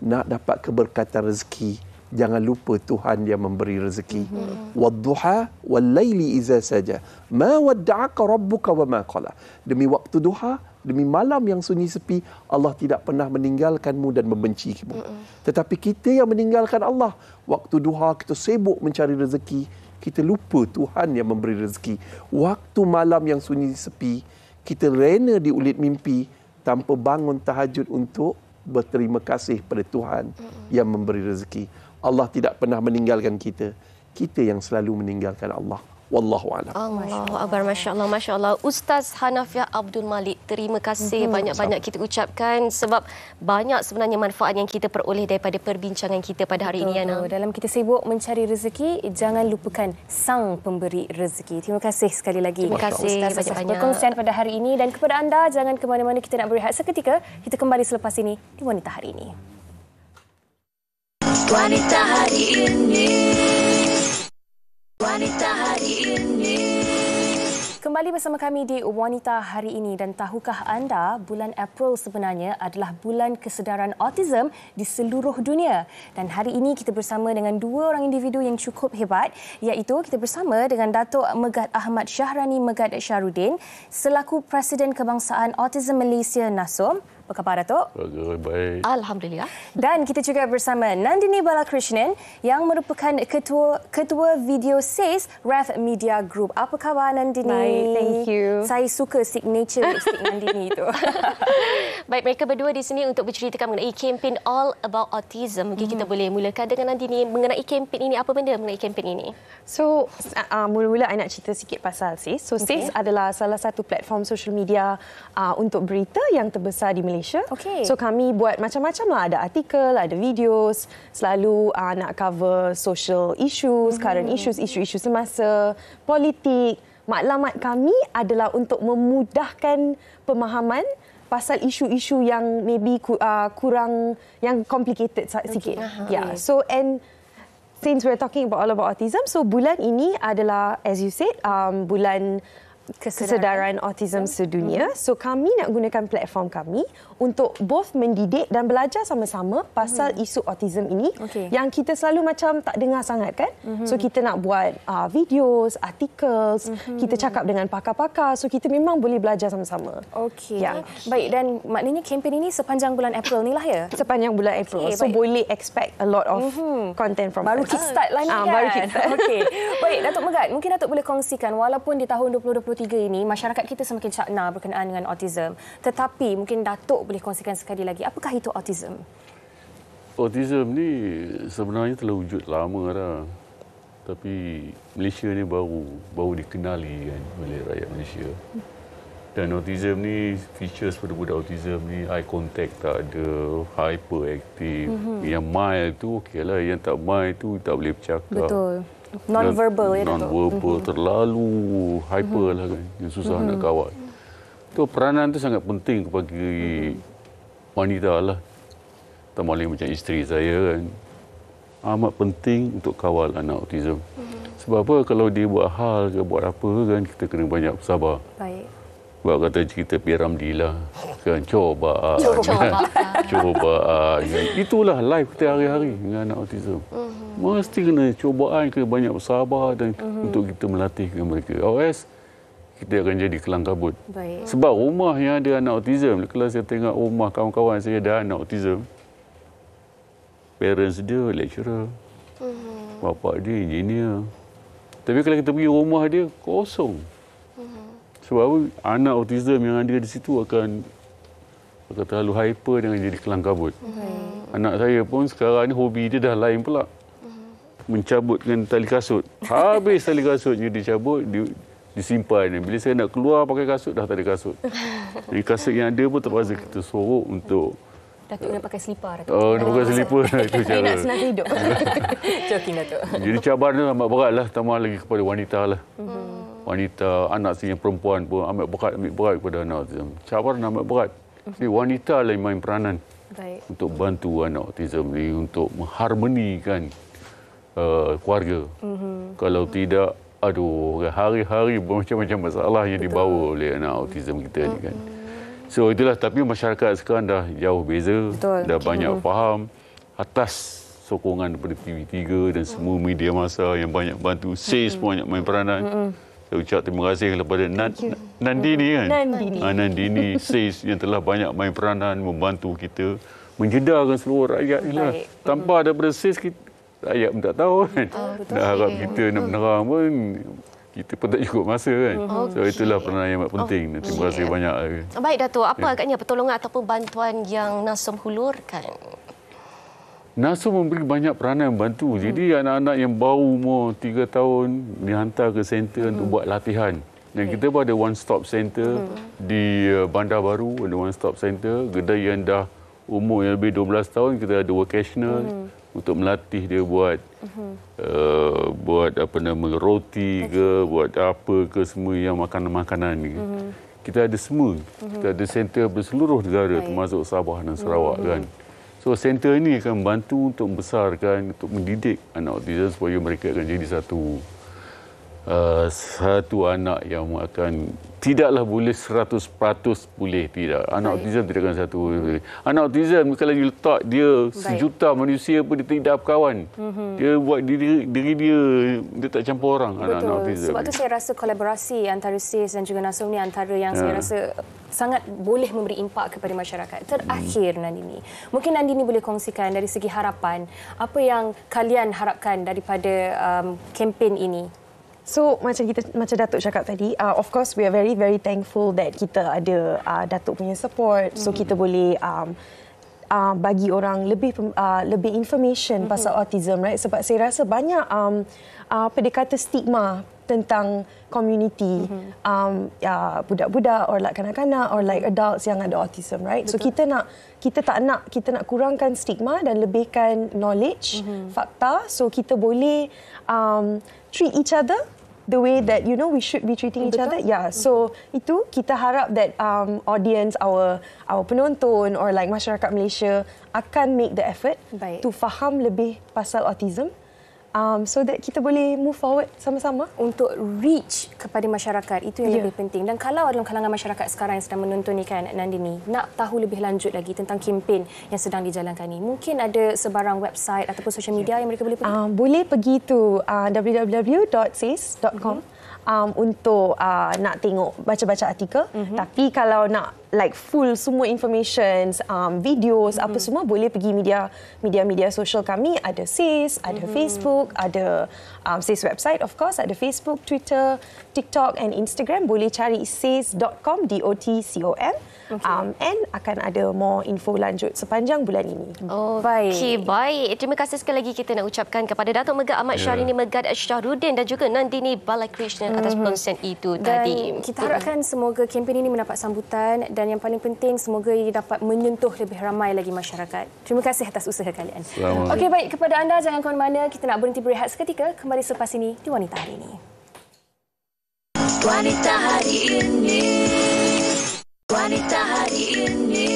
nak dapat keberkatan rezeki. Jangan lupa Tuhan yang memberi rezeki. Wadduha wal-laili iza saja. Ma wadda'aka rabbuka wa ma qala. Demi waktu duha, demi malam yang sunyi sepi, Allah tidak pernah meninggalkanmu dan membencimu. Tetapi kita yang meninggalkan Allah, waktu duha kita sibuk mencari rezeki, kita lupa Tuhan yang memberi rezeki. Waktu malam yang sunyi sepi, kita rena di ulit mimpi tanpa bangun tahajud untuk berterima kasih pada Tuhan yang memberi rezeki. Allah tidak pernah meninggalkan kita. Kita yang selalu meninggalkan Allah. Wallahu a'lam. Allahu akbar, masya-Allah, masya-Allah. Ustaz Hanafiah Abdul Malik, terima kasih banyak-banyak kita ucapkan sebab banyak sebenarnya manfaat yang kita peroleh daripada perbincangan kita pada hari ini, Yana. Dalam kita sibuk mencari rezeki, jangan lupakan sang pemberi rezeki. Terima kasih sekali lagi. Terima kasih banyak-banyak perkongsian pada hari ini, dan kepada anda, jangan ke mana-mana, kita nak berehat seketika. Kita kembali selepas ini di Wanita Hari Ini. Wanita Hari Ini. Wanita Hari Ini. Kembali bersama kami di Wanita Hari Ini, dan tahukah anda bulan April sebenarnya adalah bulan kesedaran autism di seluruh dunia. Dan hari ini kita bersama dengan dua orang individu yang cukup hebat, iaitu kita bersama dengan Datuk Megat Ahmad Syahrani Megat Syarudin selaku Presiden Kebangsaan Autism Malaysia NASOM. Apa khabar, Datuk? Baik. Alhamdulillah. Dan kita juga bersama Nandini Balakrishnan yang merupakan Ketua Video Sales Ref Media Group. Apa khabar, Nandini? Baik, thank you. Saya suka signature lipstick Nandini itu. Baik, mereka berdua di sini untuk berceritakan mengenai kempen All About Autism. Mungkin kita boleh mulakan dengan Nandini mengenai kempen ini. Apa benda mengenai kempen ini? So, mula-mula saya nak cerita sikit pasal SIS. So, SIS adalah salah satu platform social media untuk berita yang terbesar di Malaysia. So kami buat macam-macam lah. Ada artikel, ada videos, selalu nak cover social issues, current issues, isu-isu semasa, politik. Maklumat kami adalah untuk memudahkan pemahaman pasal isu-isu yang maybe kurang, yang complicated sikit. Yeah. So, and since we're talking about all about autism, so bulan ini adalah, as you said, bulan kesedaran autism sedunia. So kami nak gunakan platform kami untuk both mendidik dan belajar sama-sama pasal isu autism ini yang kita selalu macam tak dengar sangat kan. So kita nak buat videos, articles, kita cakap dengan pakar-pakar, so kita memang boleh belajar sama-sama. Baik, dan maknanya kempen ini sepanjang bulan April ni lah ya? Sepanjang bulan April. So boleh expect a lot of content from baru kickstart lah ni kan? Baru kickstart. Baik, Datuk Megat, mungkin Datuk boleh kongsikan, walaupun di tahun 2023 ini masyarakat kita semakin cakna berkenaan dengan autism, tetapi mungkin Datuk boleh kongsikan sekali lagi, apakah itu autism? Autism ni sebenarnya telah wujud lama dah. Tapi Malaysia ni baru dikenali kan oleh rakyat Malaysia. Dan autism ni, features pada budak autism ni, eye contact tak ada, hyperactive. Yang mild tu okeylah, yang tak mild tu tak boleh bercakap. Betul. Non-verbal ya, Datuk? Non-verbal, terlalu hyper lah kan, yang susah nak kawal. So, peranan tu sangat penting bagi wanita lah. Termalih macam isteri saya kan. Amat penting untuk kawal anak autism. Sebab apa? Kalau dia buat hal ke buat apa kan, kita kena banyak bersabar. Baik. Sebab kata cerita P.Ramlee lah. Kan, cobaan. Kan. Itulah life kita hari-hari dengan anak autism. Mesti kena cobaan, kena banyak bersabar dan untuk kita melatihkan mereka. Or kita akan jadi kelang kabut. Baik. Sebab rumah yang ada anak autism, kalau saya tengok rumah kawan-kawan saya ada anak autism, parents dia lecturer, bapa dia engineer. Tapi kalau kita pergi rumah dia, kosong. Sebab anak autism yang ada di situ akan terlalu hyper dengan jadi kelang kabut. Anak saya pun sekarang ni hobi dia dah lain pula. Mencabut dengan tali kasut. Habis tali kasutnya dicabut, disimpan. Bila saya nak keluar pakai kasut, dah tak ada kasut. Jadi kasut yang ada pun terpaksa kita sorok untuk Datuk kena pakai selipar. Nak pakai selipar itu cara. Nak senang hidup. Joking Datuk. Jadi cabarannya amat berat lah, tambah lagi kepada wanita lah. Wanita, anak yang perempuan pun ambil berat kepada anak autism. Cabaran amat berat. Jadi wanita lah yang main peranan untuk bantu anak autism ni untuk mengharmonikan keluarga. Kalau tidak, aduh, hari-hari bermacam-macam masalah yang dibawa oleh anak autism kita ni kan. So itulah, tapi masyarakat sekarang dah jauh beza. Dah banyak faham atas sokongan daripada TV3 dan semua media masa yang banyak bantu. SAIS pun banyak main peranan. Saya ucap terima kasih kepada Nandini kan. Nandini SAIS yang telah banyak main peranan membantu kita menjedarkan seluruh rakyat ni lah. Tanpa daripada SAIS, rakyat pun tak tahu kan. Nak harap kita nak menerang pun kita pun tak cukup masa kan. So itulah peranan yang amat penting. Terima kasih banyak. Baik Datuk, apa agaknya pertolongan ataupun bantuan yang NASUM hulurkan? NASUM memberi banyak peranan membantu. Jadi anak-anak yang baru umur 3 tahun dihantar ke center untuk buat latihan. Dan kita pun ada one stop center di Bandar Baru, ada one stop center. Kedai yang dah umur yang lebih 12 tahun kita ada vocational untuk melatih dia buat buat apa nama roti ke, buat apa ke, semua yang makanan-makanan ni. Kita ada semua. Kita ada center berseluruh negara termasuk Sabah dan Sarawak kan. So center ini akan membantu untuk membesarkan, untuk mendidik anak autism supaya mereka akan jadi satu anak yang akan tidaklah boleh 100% boleh, tidak. Anak autism tidak akan satu. Anak autism kalau letak dia sejuta manusia pun dia tidak berkawan. Dia buat diri dia tak campur orang. Anak autism. Sebab tu saya rasa kolaborasi antara SAIS dan juga NASUM ni antara yang saya rasa sangat boleh memberi impak kepada masyarakat. Terakhir Nandini, mungkin Nandini boleh kongsikan dari segi harapan, apa yang kalian harapkan daripada kempen ini? So macam Datuk cakap tadi, of course we are very very thankful that kita ada Datuk punya support, so kita boleh bagi orang lebih information pasal autism, right? Sebab saya rasa banyak apa dia kata stigma tentang community, budak-budak or like kanak-kanak or like adults yang ada autism, right? So kita nak kurangkan stigma dan lebihkan knowledge, fakta, so kita boleh treat each other the way that we should be treating each other. Yeah, so itu kita harap that audience, our penonton or like masyarakat Malaysia akan make the effort to faham lebih pasal autism. So that kita boleh move forward sama-sama. Untuk reach kepada masyarakat, itu yang lebih penting. Dan kalau dalam kalangan masyarakat sekarang yang sedang menonton ni kan, Nandini, nak tahu lebih lanjut lagi tentang kempen yang sedang dijalankan ni, mungkin ada sebarang website ataupun social media yang mereka boleh pergi? Boleh pergi to www.sais.com untuk nak tengok, baca-baca artikel. Tapi kalau nak like full semua information, videos, apa semua, boleh pergi media sosial kami. Ada SAIS, ada Facebook, ada SAIS website of course, ada Facebook, Twitter, TikTok and Instagram. Boleh cari sais.com, DOTCOM. And akan ada more info lanjut sepanjang bulan ini. Baik. Terima kasih sekali lagi kita nak ucapkan kepada Datuk Megat Ahmad Syahrini Megat Syahrudin dan juga Nandini Balakrishnan atas perkongsian itu tadi. Kita harapkan semoga kempen ini mendapat sambutan dan yang paling penting semoga ia dapat menyentuh lebih ramai lagi masyarakat. Terima kasih atas usaha kalian. Okey, baik, kepada anda jangan ke mana-mana, kita nak berhenti berehat seketika, kembali selepas ini di Wanita Hari Ini. Wanita Hari Ini. Wanita Hari Ini.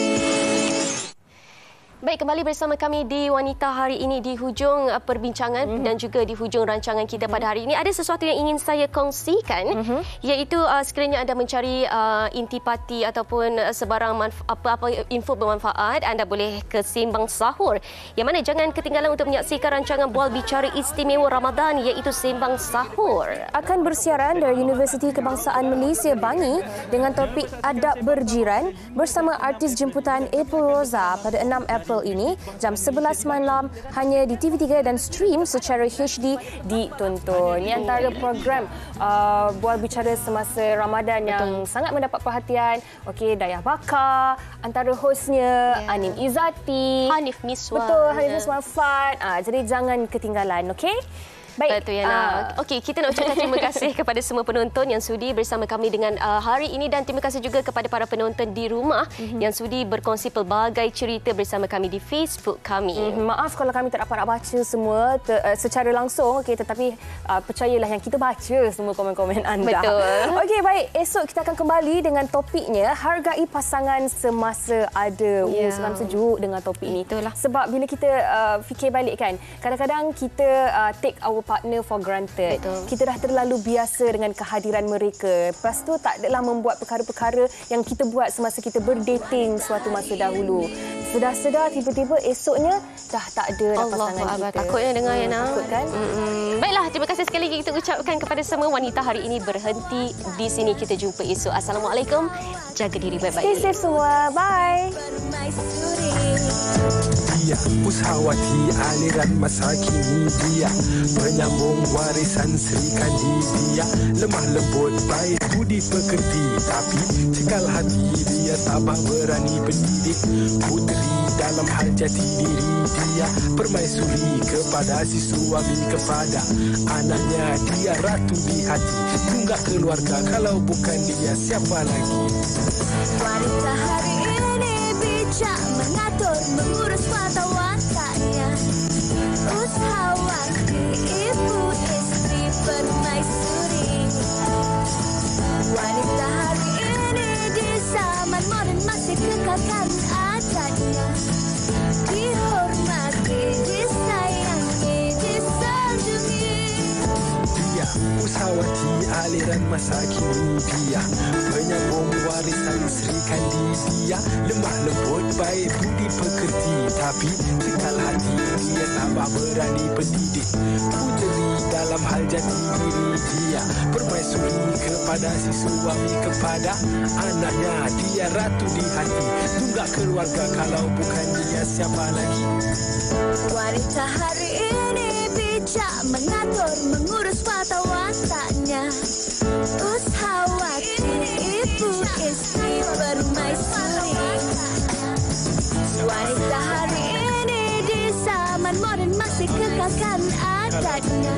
Baik, kembali bersama kami di Wanita Hari Ini di hujung perbincangan dan juga di hujung rancangan kita pada hari ini. Ada sesuatu yang ingin saya kongsikan, iaitu sekiranya anda mencari intipati ataupun sebarang apa-apa info bermanfaat, anda boleh ke Sembang Sahur. Yang mana jangan ketinggalan untuk menyaksikan rancangan Bual Bicara Istimewa Ramadan, iaitu Sembang Sahur. Akan bersiaran dari Universiti Kebangsaan Malaysia Bangi dengan topik Adab Berjiran bersama artis jemputan April Roza pada 6 April ini jam 11 malam hanya di TV3 dan stream secara HD ditonton. Ini antara program Bual Bicara semasa Ramadan yang sangat mendapat perhatian. Okey, Dayah Bakar, antara hostnya Anim Izzati, Hanif Miswan. Betul, Hanif Miswan Fad. Jadi jangan ketinggalan, okey? Baik. Betul, Yana. Okey, kita nak ucapkan terima kasih kepada semua penonton yang sudi bersama kami dengan hari ini dan terima kasih juga kepada para penonton di rumah yang sudi berkongsi pelbagai cerita bersama kami di Facebook kami. Maaf kalau kami tak dapat nak baca semua secara langsung, tetapi percayalah yang kita baca semua komen-komen anda. Betul. Okey, baik. Esok kita akan kembali dengan topiknya hargai pasangan semasa ada. Seram sejuk dengan topik ini. Itulah. Sebab bila kita fikir balik kan, kadang-kadang kita take our partner for granted. Betul. Kita dah terlalu biasa dengan kehadiran mereka. Lepas tu tak adalah membuat perkara-perkara yang kita buat semasa kita berdating suatu masa dahulu. Sedar-sedar tiba-tiba esoknya dah tak ada dah pasangan kita. Takutnya dengar, Yana. Takut kan? Baiklah, terima kasih sekali lagi kita ucapkan kepada semua wanita hari ini berhenti di sini. Kita jumpa esok. Assalamualaikum. Jaga diri baik-baik. Stay safe semua. Bye. Dia Pusawati aliran masa kini, dia penyambung warisan Sri Kandi. Dia lemah lembut baik budi pekerti, tapi cekal hati dia tabah berani pendidik puteri dalam hal jati diri. Dia permaisuri kepada si suami, kepada anaknya dia ratu di hati. Tunggak keluarga, kalau bukan dia siapa lagi? Wanita hari ini bijak mengatur, mengurus mata wataknya. Ushawati, ibu istri permaisuri. Wanita hari ini di zaman modern masih kekalkan adatnya. Dihormati, disayangi, disanjungi. Dia Pusawati aliran masa kini, dia penyambung warisan Sri Kandi. Dia lemah lembut baik budi pekerti, tapi cekal hati dia tabah berani pendidik puteri dalam hal jati diri. Dia permaisuri kepada si suami, kepada anaknya dia ratu di hati. Tunggak keluarga, kalau bukan dia siapa lagi? Wanita hari ini bijak mengatur, mengurus mata wataknya. Ushawati, ibu istri permaisuri. Wanita hari ini di zaman modern masih kekalkan adatnya.